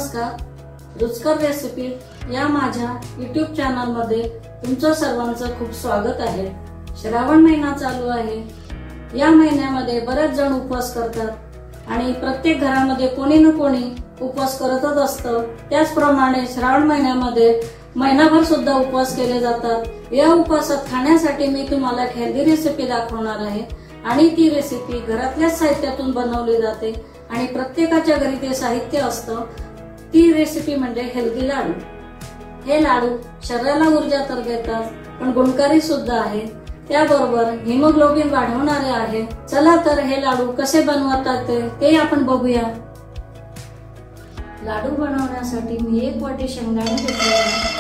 नमस्कार, रुचकर रेसिपी या माझ्या YouTube चॅनल मध्ये तुमचं सर्वांचं खूप स्वागत आहे। श्रावण महिना चालू आहे। या महिन्यामध्ये बरेच जण उपवास करतात आणि प्रत्येक घरामध्ये कोणी ना कोणी उपवास करतच असतं। त्याचप्रमाणे श्रावण महिन्यामध्ये महिनाभर सुद्धा उपवास केले जातात। या उपवासात खाण्यासाठी मी तुम्हाला एक हेल्दी रेसिपी दाखवणार आहे आणि ती रेसिपी घरातल्याच साहित्यातून बनवली जाते आणि प्रत्येकाच्या घरी ते साहित्य असतं। ती रेसिपी म्हणजे हेल्दी लाडू। हे लाडू शरीराला ऊर्जा तर देतात पण गुणकारी सुद्धा आहेत, त्याबरोबर हिमोग्लोबिन वाढवणारे आहे। चला तर हे लाडू कसे बनवतात ते आपण बघूया। लाडू बनवण्यासाठी मी 1 वाटी शेंगदाणे घेतले आहे।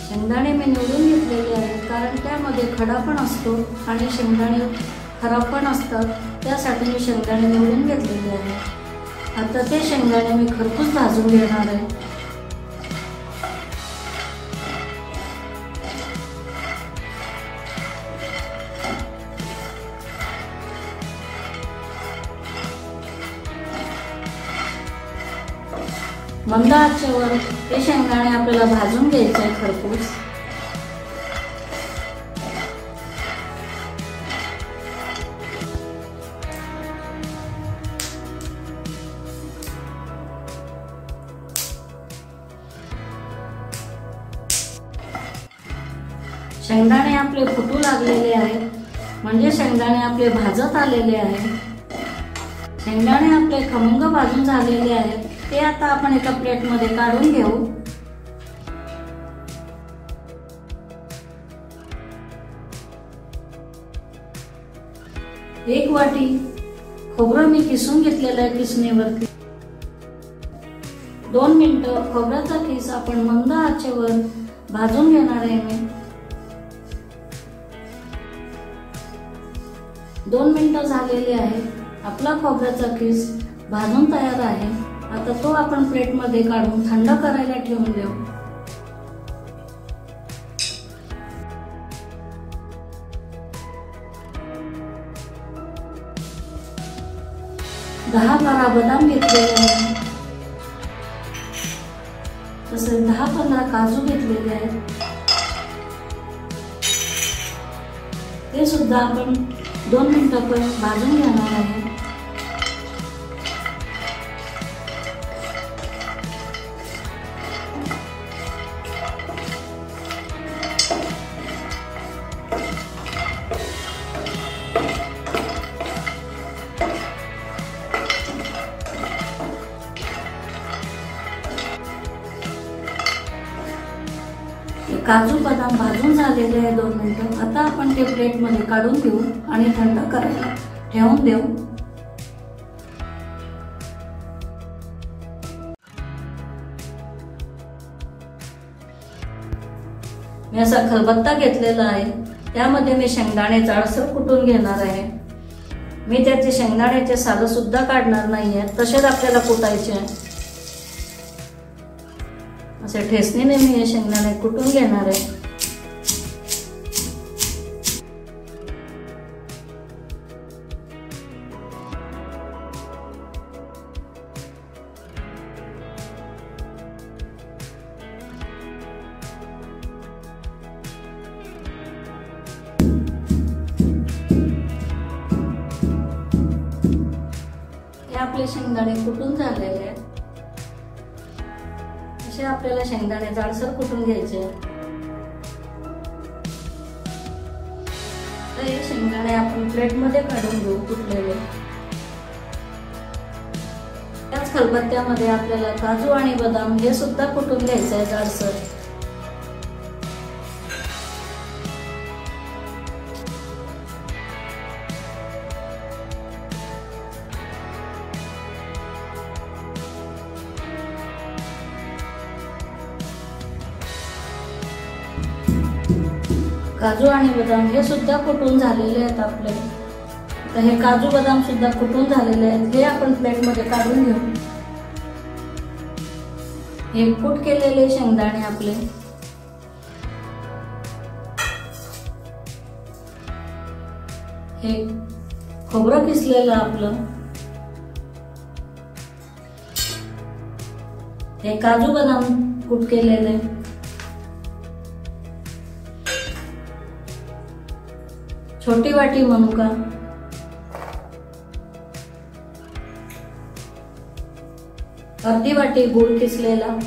शेंगदाणे मी निवडून घेतलेले आहेत कारण त्यामध्ये खडा पण असतो आणि शेंगदाणे खराब पण असतात, त्यासाठी मी शेंगदाणे निवडून घेतलेले आहेत। आता ते शेंगदाणे मी खरपूस भाजून घेणार आहे। मंद आचेवर हे शेंगदाणे आपल्याला भाजून घ्यायचे आहे खरपूस। शेंगदाणे आपले फुटू लागलेले आहेत, म्हणजे शेंगदाणे आपले भाजत आलेले आहेत। शेंगदाणे आपले खमंग भाजून झालेले आहेत, ते आता आपण एका प्लेट मध्ये काढून घेऊ। एक वाटी खोबरं मी किसून घेतलेलं आहे किसणीवरती। 2 मिनिटं खोबऱ्याचा किस आपण मंद आचेवर भाजून घेणार आहे मी। 2 मिनिटं झालेली आहे। आपला खोबऱ्याचा किस भाजून तयार आहे। आता तो आपण प्लेट मध्ये काढून थंड करायला ठेवून देऊ। दहा 12 बदाम घेतलेले आहेत, तसेच 10-15 काजू घेतलेले आहेत। ते सुद्धा आपण 2 मिनिटं भाजून घेणार आहे। काजू बदाम भाजून झालेले आहे 2 मिनिटं। आता आपण ते प्लेट मध्ये काढून घेऊ आणि थंड करायला ठेवून देऊ। मी असा खलबत्ता घेतलेला आहे, त्यामध्ये मी शेंगदाणे जाडसर कुटून घेणार आहे। मी त्याचे शेंगदाण्याचे साल सुद्धा काढणार नाहीये, तसेच आपल्याला कुटायचे आहे। असे ठेचणीने मी हे शेंगदाणे कुटून घेणार आहे। हे आपले शेंगदाणे कुटून झालेले आहेत। असे आपल्याला शेंगदाणे जाडसर कुटून घ्यायचे। तर हे शेंगदाणे आपण प्लेट मध्ये काढून घेऊ कुटलेले। त्याच खलबत्त्यामध्ये आपल्याला काजू आणि बदाम हे सुद्धा कुटून घ्यायचे आहे जाडसर। काजू आणि बदाम हे सुद्धा कुटून झालेले आहेत आपले। तर हे काजू बदाम सुद्धा कुटून झालेले आहेत, हे आपण प्लेट मध्ये काढून घेऊ। हे कूट केलेले शेंगदाणे आपले, हे खोबरं किसलेलं आपलं, हे काजू बदाम कूट केलेले, छोटी वाटी मनुका, अर्धी वाटी गुळ किसलेला,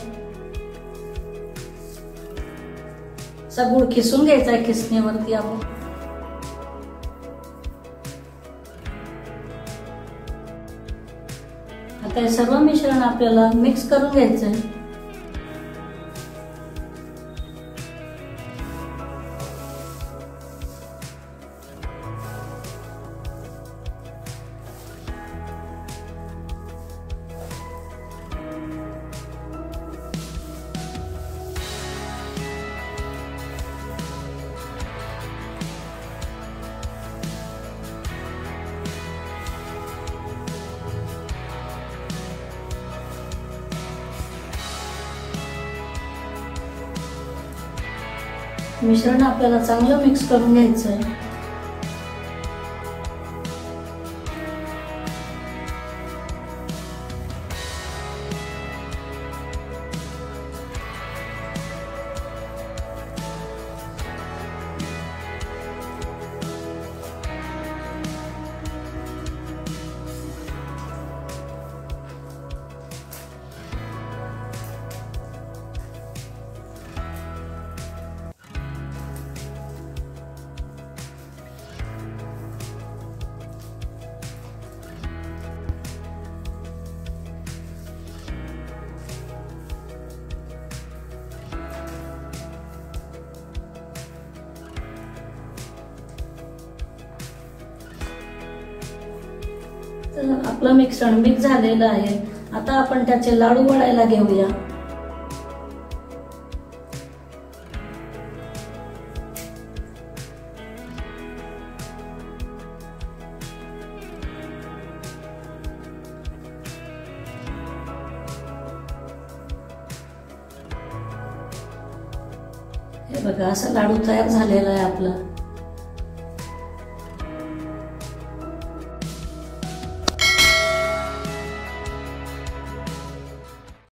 असा गुळ किसून घ्यायचा आहे किसणीवरती आपण. आता हे सर्व मिश्रण आपल्याला मिक्स करून घ्यायचं आहे. मिश्रण आपल्याला चांगलं मिक्स करून घ्यायचं आहे. तर आपलं मिश्रण मिक्स झालेलं आहे. आता आपण त्याचे लाडू वळायला घेऊया. हे बघा, असा लाडू तयार झालेला आहे आपला.